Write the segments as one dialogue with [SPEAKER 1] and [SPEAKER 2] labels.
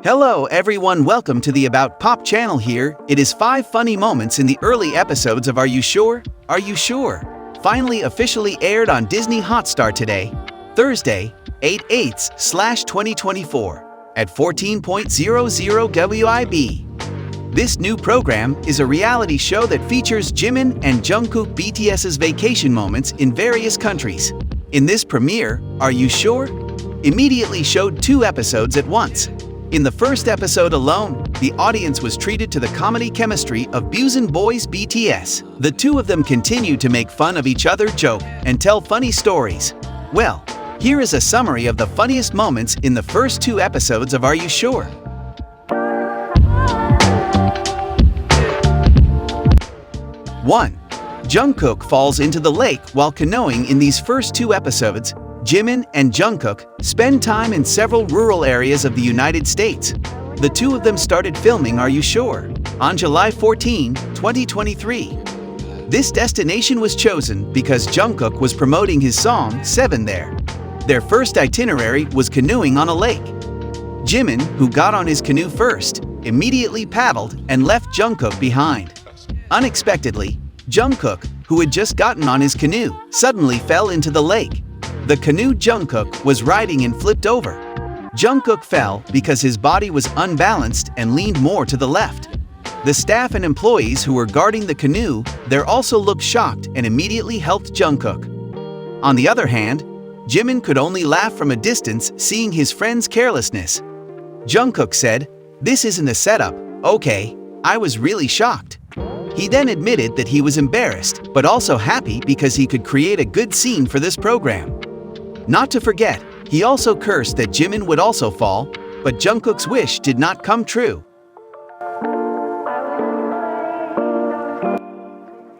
[SPEAKER 1] Hello everyone, welcome to the About Pop channel here. It is 5 funny moments in the early episodes of Are You Sure? Are You Sure? Finally officially aired on Disney Hotstar today, Thursday, 8/8/2024 at 14.00 WIB. This new program is a reality show that features Jimin and Jungkook BTS's vacation moments in various countries. In this premiere, Are You Sure? Immediately showed 2 episodes at once. In the first episode alone, the audience was treated to the comedy chemistry of Busan Boys BTS. The two of them continue to make fun of each other, joke, and tell funny stories. Well, here is a summary of the funniest moments in the first 2 episodes of Are You Sure? One, Jungkook falls into the lake while canoeing. In these first 2 episodes, Jimin and Jungkook spend time in several rural areas of the United States. The two of them started filming Are You Sure? On July 14, 2023. This destination was chosen because Jungkook was promoting his song 7 there. Their first itinerary was canoeing on a lake. Jimin, who got on his canoe first, immediately paddled and left Jungkook behind. Unexpectedly, Jungkook, who had just gotten on his canoe, suddenly fell into the lake. The canoe Jungkook was riding and flipped over. Jungkook fell because his body was unbalanced and leaned more to the left. The staff and employees who were guarding the canoe there also looked shocked and immediately helped Jungkook. On the other hand, Jimin could only laugh from a distance seeing his friend's carelessness. Jungkook said, "This isn't a setup, okay? I was really shocked." He then admitted that he was embarrassed, but also happy because he could create a good scene for this program. Not to forget, he also cursed that Jimin would also fall, but Jungkook's wish did not come true.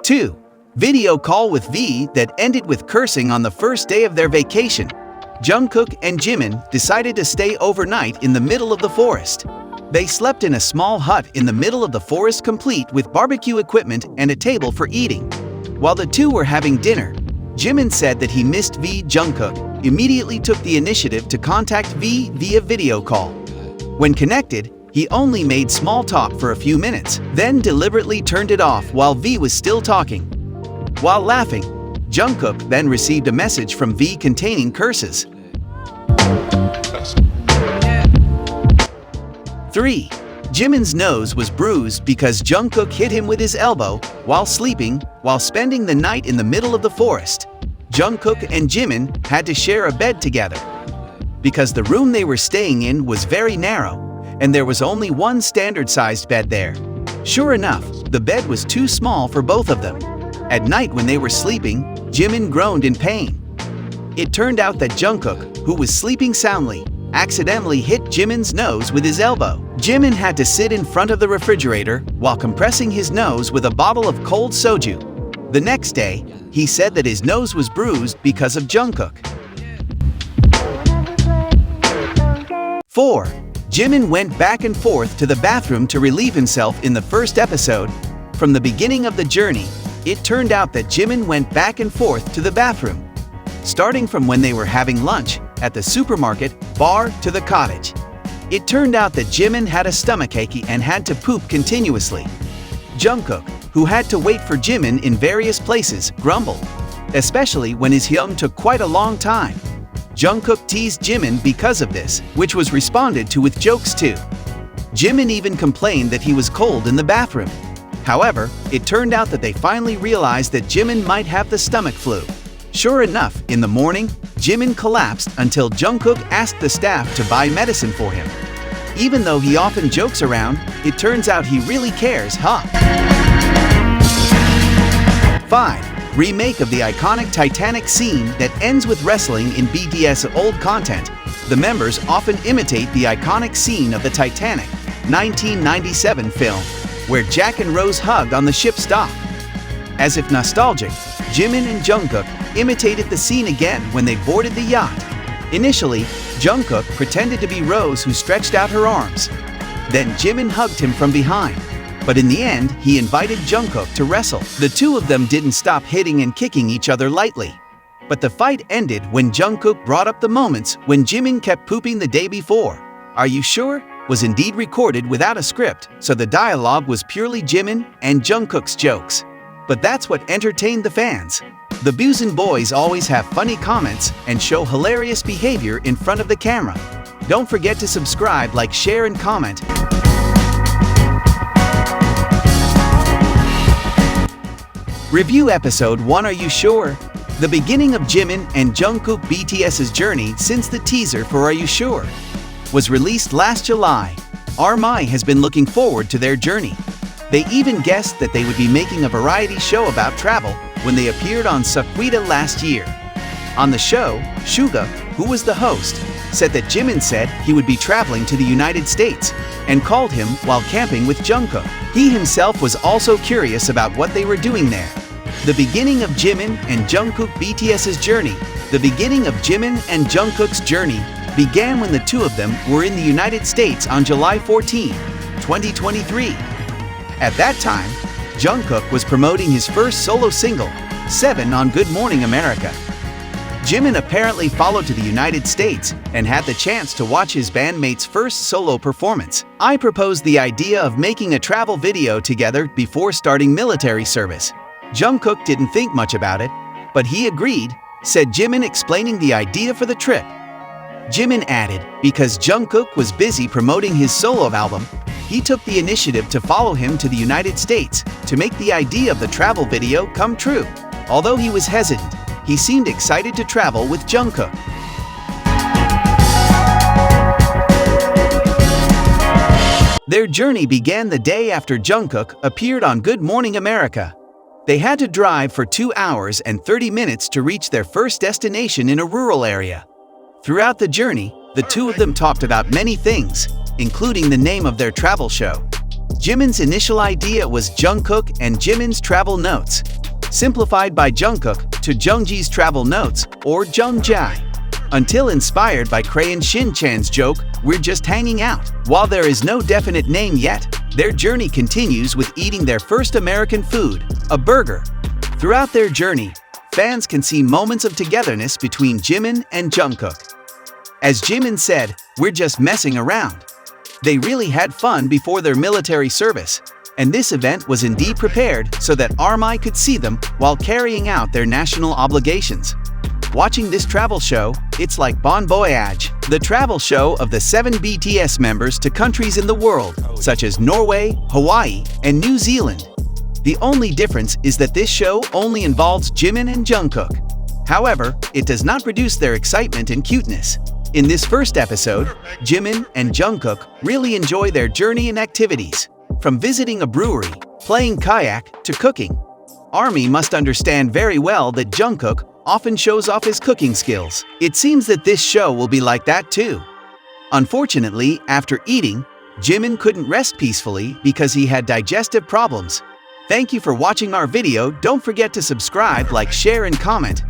[SPEAKER 1] 2. Video call with V that ended with cursing. On the first day of their vacation, Jungkook and Jimin decided to stay overnight in the middle of the forest. They slept in a small hut in the middle of the forest complete with barbecue equipment and a table for eating. While the two were having dinner, Jimin said that he missed V. Jungkook immediately took the initiative to contact V via video call. When connected, he only made small talk for a few minutes, then deliberately turned it off while V was still talking. While laughing, Jungkook then received a message from V containing curses. 3. Jimin's nose was bruised because Jungkook hit him with his elbow while sleeping while spending the night in the middle of the forest. Jungkook and Jimin had to share a bed together. Because the room they were staying in was very narrow, and there was only one standard-sized bed there. Sure enough, the bed was too small for both of them. At night when they were sleeping, Jimin groaned in pain. It turned out that Jungkook, who was sleeping soundly, accidentally hit Jimin's nose with his elbow. Jimin had to sit in front of the refrigerator while compressing his nose with a bottle of cold soju. The next day, he said that his nose was bruised because of Jungkook. 4. Jimin went back and forth to the bathroom to relieve himself in the first episode. From the beginning of the journey, it turned out that Jimin went back and forth to the bathroom, starting from when they were having lunch at the supermarket, bar, to the cottage. It turned out that Jimin had a stomachache and had to poop continuously. Jungkook, who had to wait for Jimin in various places, grumbled, especially when his hyung took quite a long time. Jungkook teased Jimin because of this, which was responded to with jokes too. Jimin even complained that he was cold in the bathroom. However, it turned out that they finally realized that Jimin might have the stomach flu. Sure enough, in the morning, Jimin collapsed until Jungkook asked the staff to buy medicine for him. Even though he often jokes around, it turns out he really cares, huh? 5. Remake of the iconic Titanic scene that ends with wrestling. In BTS old content, the members often imitate the iconic scene of the Titanic 1997 film, where Jack and Rose hug on the ship's dock. As if nostalgic, Jimin and Jungkook imitated the scene again when they boarded the yacht. Initially, Jungkook pretended to be Rose who stretched out her arms. Then Jimin hugged him from behind. But in the end, he invited Jungkook to wrestle. The two of them didn't stop hitting and kicking each other lightly. But the fight ended when Jungkook brought up the moments when Jimin kept pooping the day before. Are you sure? was indeed recorded without a script, so the dialogue was purely Jimin and Jungkook's jokes. But that's what entertained the fans. The Busan boys always have funny comments and show hilarious behavior in front of the camera. Don't forget to subscribe, like, share, and comment. Review Episode 1. Are You Sure? The beginning of Jimin and Jungkook BTS's journey since the teaser for Are You Sure was released last July. ARMY has been looking forward to their journey. They even guessed that they would be making a variety show about travel when they appeared on Sequita last year. On the show, Suga, who was the host, said that Jimin said he would be traveling to the United States and called him while camping with Jungkook. He himself was also curious about what they were doing there. The beginning of Jimin and Jungkook BTS's journey. The beginning of Jimin and Jungkook's journey began when the two of them were in the United States on July 14, 2023. At that time, Jungkook was promoting his first solo single, 7, on Good Morning America. Jimin apparently followed to the United States and had the chance to watch his bandmate's first solo performance. I proposed the idea of making a travel video together before starting military service. Jungkook didn't think much about it, but he agreed, said Jimin, explaining the idea for the trip. Jimin added, because Jungkook was busy promoting his solo album, he took the initiative to follow him to the United States to make the idea of the travel video come true. Although he was hesitant, he seemed excited to travel with Jungkook. Their journey began the day after Jungkook appeared on Good Morning America. They had to drive for 2 hours and 30 minutes to reach their first destination in a rural area. Throughout the journey, the two of them talked about many things, including the name of their travel show. Jimin's initial idea was Jungkook and Jimin's Travel Notes, simplified by Jungkook to Jungji's Travel Notes, or Jungjai, until inspired by Crayon Shin-chan's joke, We're Just Hanging Out. While there is no definite name yet, their journey continues with eating their first American food, a burger. Throughout their journey, fans can see moments of togetherness between Jimin and Jungkook. As Jimin said, we're just messing around. They really had fun before their military service, and this event was indeed prepared so that ARMY could see them while carrying out their national obligations. Watching this travel show, it's like Bon Voyage, the travel show of the 7 BTS members to countries in the world, such as Norway, Hawaii, and New Zealand. The only difference is that this show only involves Jimin and Jungkook. However, it does not reduce their excitement and cuteness. In this first episode, Jimin and Jungkook really enjoy their journey and activities, from visiting a brewery, playing kayak, to cooking. ARMY must understand very well that Jungkook often shows off his cooking skills. It seems that this show will be like that too. Unfortunately, after eating, Jimin couldn't rest peacefully because he had digestive problems. Thank you for watching our video. Don't forget to subscribe, like, share, and comment.